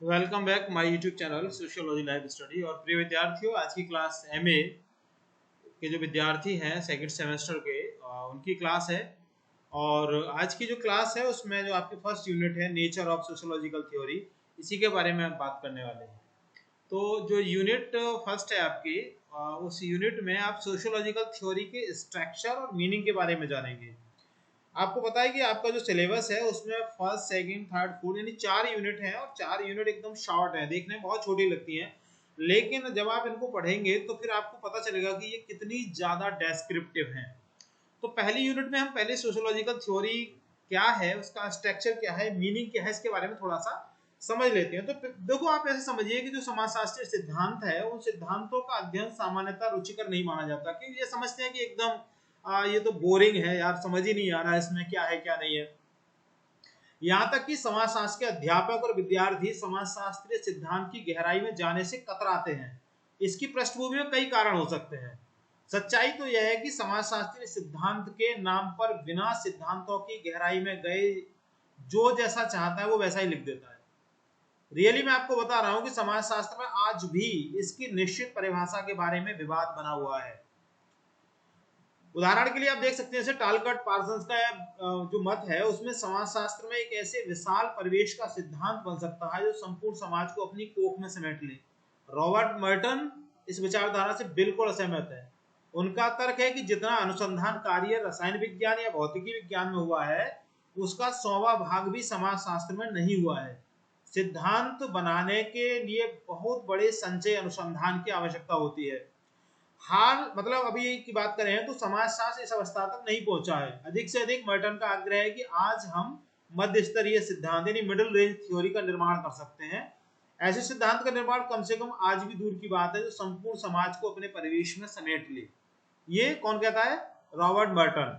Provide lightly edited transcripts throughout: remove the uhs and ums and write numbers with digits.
Welcome back my YouTube channel sociology live study. और प्रिय विद्यार्थियों, आज की क्लास एमए के जो विद्यार्थी हैं सेकंड सेमेस्टर के उनकी क्लास है। और आज की जो क्लास है उसमें जो आपकी फर्स्ट यूनिट है नेचर ऑफ सोशियोलॉजिकल थ्योरी, इसी के बारे में हम बात करने वाले हैं। तो जो यूनिट फर्स्ट है आपकी, उस यूनिट में आप सोशियोलॉजिकल थ्योरी के स्ट्रक्चर और मीनिंग के बारे में जानेंगे। आपको पता है कि आपका जो सिलेबस है उसमें फर्स्ट सेकंड थर्ड फोर्थ यानी 4 यूनिट हैं, और 4 यूनिट एकदम शॉर्ट है, देखने में बहुत छोटी लगती हैं, लेकिन जब आप इनको पढ़ेंगे तो फिर आपको पता चलेगा कि ये कितनी ज़्यादा डेस्क्रिप्टिव हैं। तो पहली यूनिट में हम पहले सोशियोलॉजिकल थ्योरी क्या है, उसका स्ट्रक्चर क्या है, मीनिंग क्या है, इसके बारे में थोड़ा सा समझ लेते हैं। तो देखो, आप ऐसे समझिए कि जो समाजशास्त्रीय सिद्धांत है उन सिद्धांतों का अध्ययन सामान्यतः रुचिकर नहीं माना जाता, क्योंकि ये समझते हैं कि एकदम ये तो बोरिंग है यार, समझ ही नहीं आ रहा है इसमें क्या है क्या नहीं है। यहाँ तक कि समाजशास्त्र के अध्यापक और विद्यार्थी समाजशास्त्रीय सिद्धांत की गहराई में जाने से कतराते हैं। इसकी पृष्ठभूमि में कई कारण हो सकते हैं। सच्चाई तो यह है कि समाजशास्त्रीय सिद्धांत के नाम पर बिना सिद्धांतों की गहराई में गए जो जैसा चाहता है वो वैसा ही लिख देता है। रियली मैं आपको बता रहा हूं कि समाजशास्त्र में आज भी इसकी निश्चित परिभाषा के बारे में विवाद बना हुआ है। उदाहरण के लिए आप देख सकते हैं जैसे टालकट पार्सन्स का जो मत है उसमें समाजशास्त्र में एक ऐसे विशाल परिवेश का सिद्धांत बन सकता है जो संपूर्ण समाज को अपनी कोख में समेट ले। रॉबर्ट मर्टन इस विचारधारा से बिल्कुल असहमत है। उनका तर्क है कि जितना अनुसंधान कार्य रसायन विज्ञान या भौतिकी विज्ञान में हुआ है उसका 100वां भाग भी समाजशास्त्र में नहीं हुआ है। सिद्धांत बनाने के लिए बहुत बड़े संचय अनुसंधान की आवश्यकता होती है। हाल मतलब अभी की बात करें तो समाजशास्त्र इस अवस्था तक नहीं पहुंचा है। अधिक से अधिक मर्टन का आग्रह है कि आज हम मध्य स्तरीय सिद्धांत यानी मिडिल रेंज थ्योरी का निर्माण कर सकते हैं। ऐसे सिद्धांत का निर्माण कम से कम आज भी दूर की बात है जो संपूर्ण समाज को अपने परिवेश में समेट ले। ये कौन कहता है? Robert Merton.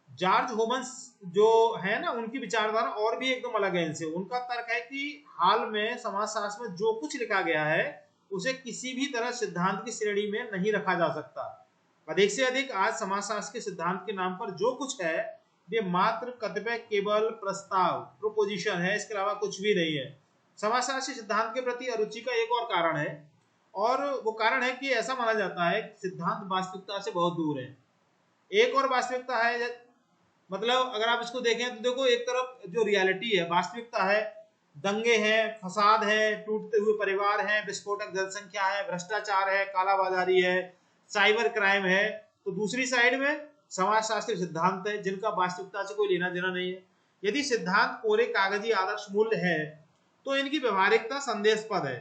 जॉर्ज होमस जो है ना, उनकी विचारधारा और भी एकदम अलग है इनसे। उनका तर्क है कि हाल में समाजशास्त्र में जो कुछ लिखा गया है उसे किसी भी तरह सिद्धांत की श्रेणी में नहीं रखा जा सकता। अधिक से अधिक आज समाजशास्त्र के सिद्धांत के नाम पर जो कुछ है ये मात्र कतिपय केवल प्रस्ताव प्रोपोजिशन है, इसके अलावा कुछ भी नहीं है। समाजशास्त्र सिद्धांत के प्रति अरुचि का एक और कारण है, और वो कारण है कि ऐसा माना जाता है सिद्धांत वास्तविकता से बहुत दूर है। एक और वास्तविकता है, मतलब अगर आप इसको देखें तो देखो, एक तरफ जो रियलिटी है वास्तविकता है, दंगे हैं, फसाद है, टूटते हुए परिवार हैं, विस्फोटक जनसंख्या है, भ्रष्टाचार है, कालाबाजारी है, साइबर क्राइम है। तो दूसरी साइड में समाजशास्त्री सिद्धांत है जिनका वास्तविकता से कोई लेना देना नहीं है। यदि सिद्धांत कोरे कागजी आदर्श मूल्य है तो इनकी व्यवहारिकता संदेहास्पद है।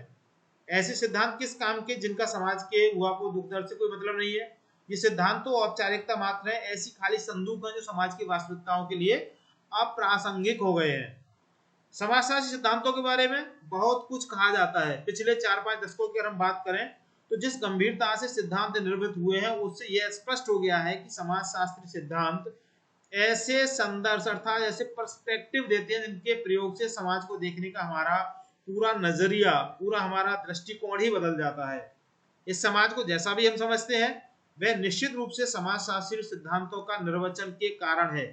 ऐसे सिद्धांत किस काम के जिनका समाज के हुआ को दुख दर्द से कोई मतलब नहीं है। ये सिद्धांत तो औपचारिकता मात्र है, ऐसी खाली संदूक है जो समाज की वास्तविकताओं के लिए अप्रासंगिक हो गए हैं। समाजशास्त्री सिद्धांतों के बारे में बहुत कुछ कहा जाता है। पिछले 4-5 दशकों की अगर हम बात करें तो जिस गंभीरता से सिद्धांत निर्मित हुए हैं उससे यह स्पष्ट हो गया है कि समाजशास्त्री सिद्धांत ऐसे संदर्भ अर्थात ऐसे पर्सपेक्टिव देते हैं जिनके प्रयोग से समाज को देखने का हमारा पूरा नजरिया, पूरा हमारा दृष्टिकोण ही बदल जाता है। इस समाज को जैसा भी हम समझते हैं वह निश्चित रूप से समाजशास्त्री सिद्धांतों का निर्वचन के कारण है।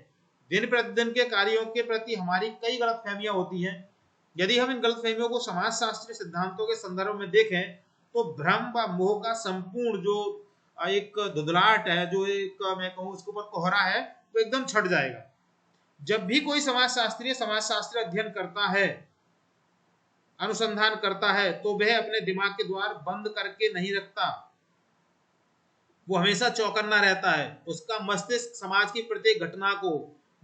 दिन प्रतिदिन के कार्यों के प्रति हमारी कई गलतफहमियां होती हैं। यदि हम इन गलतफहमियों को समाजशास्त्री सिद्धांतों के संदर्भ में देखें तो भ्रम व मोह का संपूर्ण जो एक धुंधलाहट है, जो एक मैं कहूँ उसके ऊपर कोहरा है, वो एकदम छट जाएगा। जब भी कोई समाजशास्त्र अध्ययन करता है, अनुसंधान करता है, तो वह अपने दिमाग के द्वार बंद करके नहीं रखता, वो हमेशा चौकन्ना रहता है। उसका मस्तिष्क समाज की प्रत्येक घटना को,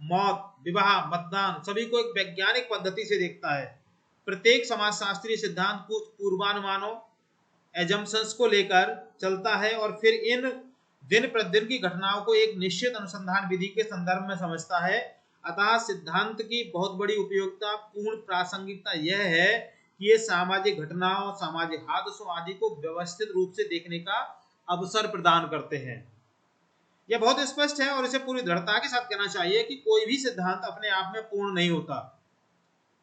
मौत, विवाह, मतदान, सभी को एक वैज्ञानिक पद्धति से देखता है। प्रत्येक समाजशास्त्रीय सिद्धांत कुछ पूर्वानुमानों एजम्पशंस को लेकर चलता है और फिर इन दिन प्रतिदिन की घटनाओं को एक निश्चित अनुसंधान विधि के संदर्भ में समझता है। अतः सिद्धांत की बहुत बड़ी उपयोगिता, पूर्ण प्रासंगिकता यह है कि ये सामाजिक घटनाओं, सामाजिक हादसों आदि को व्यवस्थित रूप से देखने का अवसर प्रदान करते हैं। यह बहुत स्पष्ट है और इसे पूरी दृढ़ता के साथ कहना चाहिए कि कोई भी सिद्धांत अपने आप में पूर्ण नहीं होता।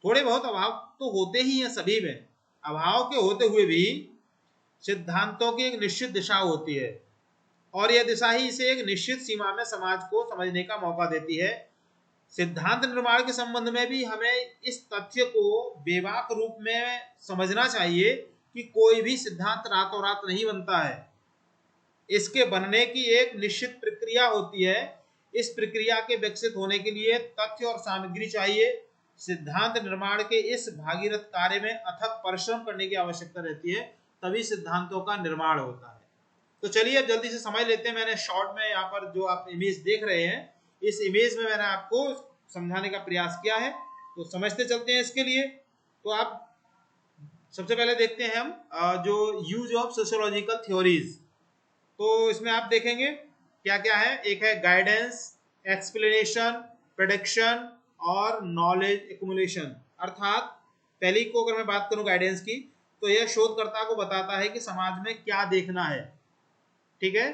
थोड़े बहुत अभाव तो होते ही हैं सभी में। अभाव के होते हुए भी सिद्धांतों की एक निश्चित दिशा होती है और यह दिशा ही इसे एक निश्चित सीमा में समाज को समझने का मौका देती है। सिद्धांत निर्माण के संबंध में भी हमें इस तथ्य को बेबाक रूप में समझना चाहिए कि कोई भी सिद्धांत रातों रात नहीं बनता है। इसके बनने की एक निश्चित प्रक्रिया होती है। इस प्रक्रिया के विकसित होने के लिए तथ्य और सामग्री चाहिए। सिद्धांत निर्माण के इस भागीरथ कार्य में अथक परिश्रम करने की आवश्यकता रहती है, तभी सिद्धांतों का निर्माण होता है। तो चलिए अब जल्दी से समझ लेते हैं। मैंने शॉर्ट में यहाँ पर जो आप इमेज देख रहे हैं, इस इमेज में मैंने आपको समझाने का प्रयास किया है, तो समझते चलते हैं। इसके लिए तो आप सबसे पहले देखते हैं हम जो यूज ऑफ सोशियोलॉजिकल थ्योरीज। तो इसमें आप देखेंगे क्या क्या है। एक है गाइडेंस, एक्सप्लेनेशन, प्रेडिक्शन और नॉलेज एक्युमुलेशन। अर्थात पहली को अगर मैं बात करूं गाइडेंस की, तो यह शोधकर्ता को बताता है कि समाज में क्या देखना है। ठीक है,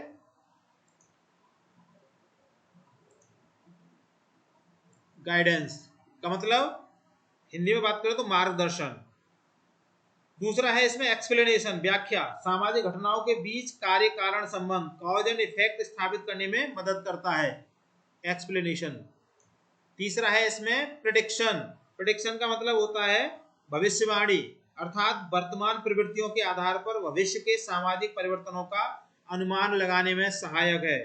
गाइडेंस का मतलब हिंदी में बात करें तो मार्गदर्शन। दूसरा है इसमें एक्सप्लेनेशन, व्याख्या, सामाजिक घटनाओं के बीच कार्य कारण संबंध, कॉज एंड इफेक्ट स्थापित करने में मदद करता है, एक्सप्लेनेशन। तीसरा है इसमें प्रेडिक्शन। प्रेडिक्शन का मतलब होता है भविष्यवाणी, अर्थात वर्तमान प्रवृत्तियों के आधार पर भविष्य के सामाजिक परिवर्तनों का अनुमान लगाने में सहायक है।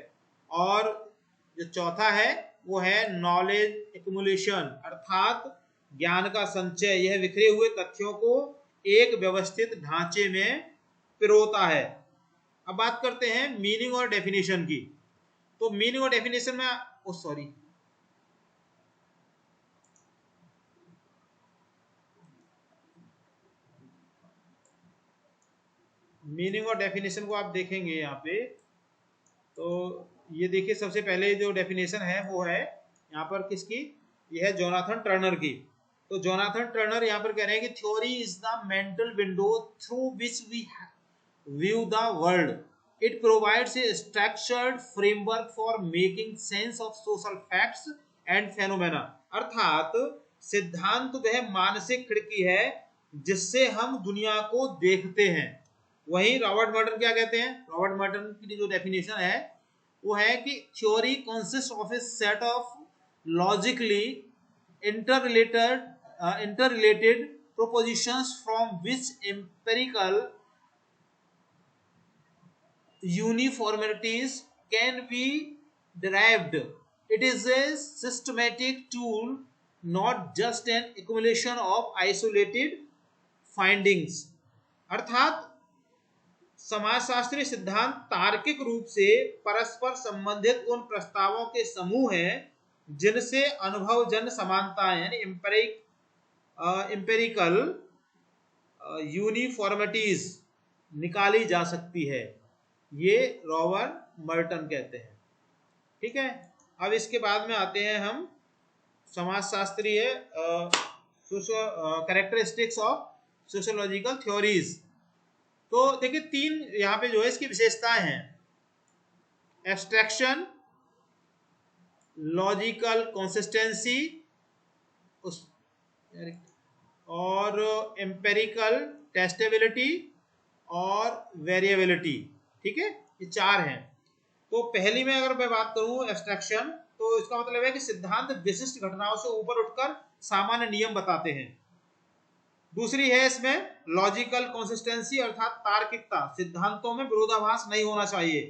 और जो चौथा है वो है नॉलेज एक्युमुलेशन, अर्थात ज्ञान का संचय। यह बिखरे हुए तथ्यों को एक व्यवस्थित ढांचे में पिरोता है। अब बात करते हैं मीनिंग और डेफिनेशन की। तो मीनिंग और डेफिनेशन में मीनिंग और डेफिनेशन को आप देखेंगे यहाँ पे, तो ये देखिए सबसे पहले जो डेफिनेशन है वो है यहाँ पर किसकी, ये है जोनाथन टर्नर की। तो जोनाथन टर्नर यहाँ पर कह रहे हैं कि theory is the mental window through which we view the world. It provides a structured framework for making sense of social facts and phenomena. अर्थात सिद्धांत वह मानसिक खिड़की है जिससे हम दुनिया को देखते हैं। वहीं रॉबर्ट मर्टन क्या कहते हैं, रॉबर्ट मर्टन की जो डेफिनेशन है वो है कि theory consist of A set of logically interrelated propositions from which empirical uniformities can be derived. It is a systematic tool, not just an accumulation of isolated findings. अर्थात समाजशास्त्रीय सिद्धांत तार्किक रूप से परस्पर संबंधित उन प्रस्तावों के समूह हैं जिनसे अनुभवजन्य समानताएं यानी एम्पेरिकल यूनिफॉर्मिटीज निकाली जा सकती है, ये रॉबर्ट मर्टन कहते हैं। ठीक है, अब इसके बाद में आते हैं हम समाजशास्त्रीय कैरेक्टरिस्टिक्स ऑफ सोशियोलॉजिकल थ्योरीज। तो देखिए तीन यहाँ पे जो है इसकी विशेषताएं हैं, एब्स्ट्रैक्शन, लॉजिकल कंसिस्टेंसी और एम्पेरिकल टेस्टेबिलिटी और वेरिएबिलिटी। ठीक है, ये चार हैं। तो पहली में अगर मैं बात करूं एब्स्ट्रैक्शन, तो इसका मतलब है कि सिद्धांत विशिष्ट घटनाओं से ऊपर उठकर सामान्य नियम बताते हैं। दूसरी है इसमें लॉजिकल कंसिस्टेंसी अर्थात तार्किकता, सिद्धांतों में विरोधाभास नहीं होना चाहिए।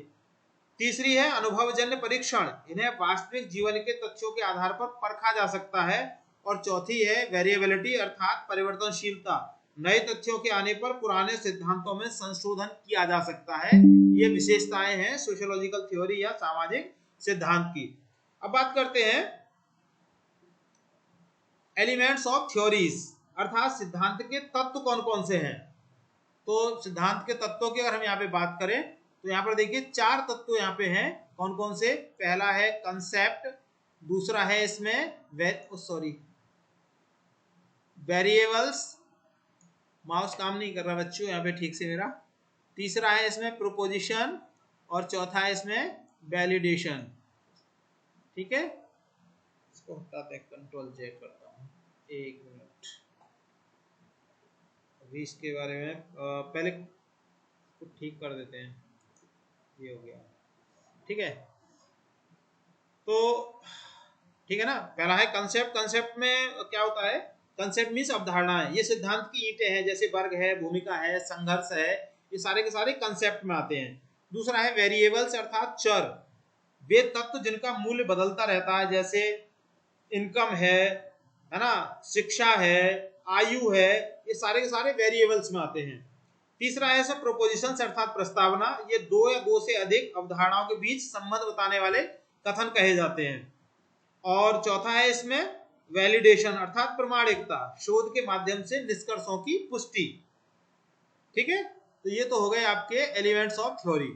तीसरी है अनुभवजन्य परीक्षण, इन्हें वास्तविक जीवन के तथ्यों के आधार पर परखा जा सकता है। और चौथी है वेरिएबिलिटी अर्थात परिवर्तनशीलता, नए तथ्यों के आने पर पुराने सिद्धांतों में संशोधन किया जा सकता है। ये विशेषताएं हैं सोशियोलॉजिकल थ्योरी या सामाजिक सिद्धांत की। अब बात करते हैं एलिमेंट्स ऑफ थ्योरीज, अर्थात सिद्धांत के तत्व कौन कौन से हैं। तो सिद्धांत के तत्वों की अगर हम यहाँ पे बात करें तो यहाँ पर देखिए चार तत्व यहाँ पे हैं। कौन कौन से, पहला है कंसेप्ट, दूसरा है इसमें वेरिएबल्स, माउस काम नहीं कर रहा बच्चों यहाँ पे ठीक से मेरा। तीसरा है इसमें प्रोपोजिशन और चौथा है इसमें वैलिडेशन। ठीक है, इसको हटाते हैं, कंट्रोल चेक करता हूँ, एक मिनट। अभी इसके बारे में पहले कुछ ठीक कर देते हैं, ये हो गया। ठीक है, तो ठीक है ना। पहला है कंसेप्ट। कंसेप्ट में क्या होता है, कंसेप्ट मीन्स अवधारणा है, ये सिद्धांत की ईंटें हैं, जैसे वर्ग है, भूमिका है, संघर्ष है, ये सारे के सारे कंसेप्ट में आते हैं। दूसरा है वेरिएबल्स अर्थात चर, वे तत्व जिनका मूल्य बदलता रहता है, जैसे इनकम है ना, शिक्षा है, आयु है, ये सारे के सारे वेरिएबल्स में आते हैं। तीसरा है सब प्रोपोजिशंस अर्थात प्रस्तावना, ये दो या दो से अधिक अवधारणाओं के बीच संबंध बताने वाले कथन कहे जाते हैं। और चौथा है इसमें वैलिडेशन अर्थात प्रमाणिकता, शोध के माध्यम से निष्कर्षों की पुष्टि। ठीक है, तो ये तो हो गए आपके एलिमेंट्स ऑफ थ्योरी।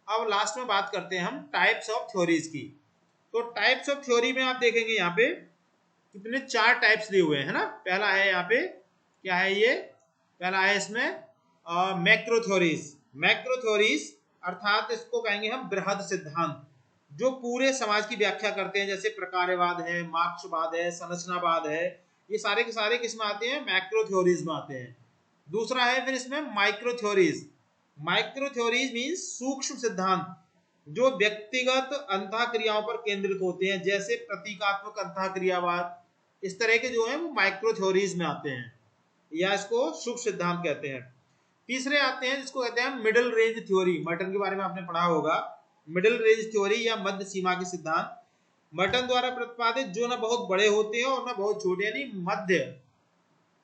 अब लास्ट में बात करते हैं हम टाइप्स ऑफ थ्योरीज की। तो टाइप्स ऑफ थ्योरी में आप देखेंगे यहाँ पे कितने 4 टाइप्स दिए हुए हैं ना। पहला है यहाँ पे क्या है, ये पहला है इसमें मैक्रो थ्योरीज। मैक्रो थ्योरीज अर्थात इसको कहेंगे हम बृहद सिद्धांत, जो पूरे समाज की व्याख्या करते हैं, जैसे प्रकारवाद है, मार्क्सवाद है, संरचनावाद है, ये सारे के सारे किस में आते हैं, मैक्रो थ्योरीज में आते हैं। दूसरा है फिर इसमें micro theories. Micro theories means सूक्ष्म सिद्धांत, जो व्यक्तिगत अंतःक्रियाओं पर केंद्रित होते हैं, जैसे प्रतीकात्मक अंतःक्रियावाद, इस तरह के जो है वो माइक्रो थ्योरीज में आते हैं, या इसको सूक्ष्म सिद्धांत कहते हैं। तीसरे आते हैं जिसको कहते हैं मिडिल रेंज थ्योरी। मर्टन के बारे में आपने पढ़ा होगा, मिडिल रेंज थ्योरी या मध्य सीमा के सिद्धांत, मर्टन द्वारा प्रतिपादित, जो ना बहुत बड़े होते हैं और ना बहुत छोटे, यानी मध्य,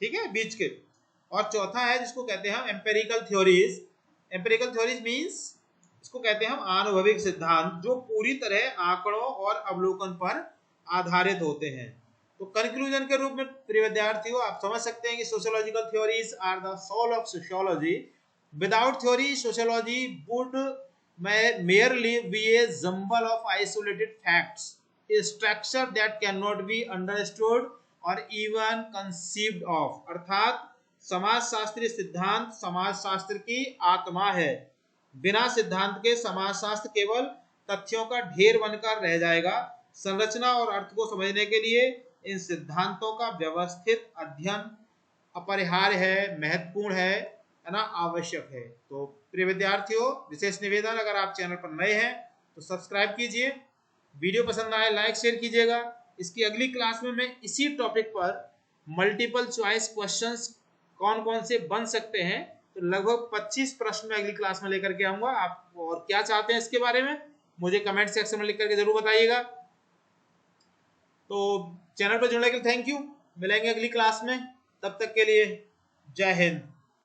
ठीक है, बीच के। और चौथा है जिसको कहते हैं हम empirical theories. Empirical theories means इसको कहते हैं हम आनुभविक सिद्धांत, जो पूरी तरह आंकड़ों और अवलोकन पर आधारित होते हैं। तो कंक्लूजन के रूप में प्रिय विद्यार्थियों आप समझ सकते हैं कि sociological theories are the soul of sociology. Without theory sociology would merely be a jumble of isolated facts, a structure that cannot be understood or even conceived of। अर्थात समाजशास्त्रीय सिद्धांत समाजशास्त्र की आत्मा है, बिना सिद्धांत के समाजशास्त्र केवल तथ्यों का ढेर बनकर रह जाएगा। संरचना और अर्थ को समझने के लिए इन सिद्धांतों का व्यवस्थित अध्ययन अपरिहार्य है, महत्वपूर्ण है ना, आवश्यक है। तो प्रिय विद्यार्थियों, विशेष निवेदन, अगर आप चैनल पर नए हैं तो सब्सक्राइब कीजिए, वीडियो पसंद आए लाइक शेयर कीजिएगा। इसकी अगली क्लास में मैं इसी टॉपिक पर मल्टीपल चॉइस क्वेश्चंस कौन कौन से बन सकते हैं, तो लगभग 25 प्रश्न में अगली क्लास में लेकर के आऊंगा। आप और क्या चाहते हैं इसके बारे में मुझे कमेंट सेक्शन में लिख करके जरूर बताइएगा। तो चैनल पर जुड़ने के लिए थैंक यू, मिलेंगे अगली क्लास में, तब तक के लिए जय हिंद।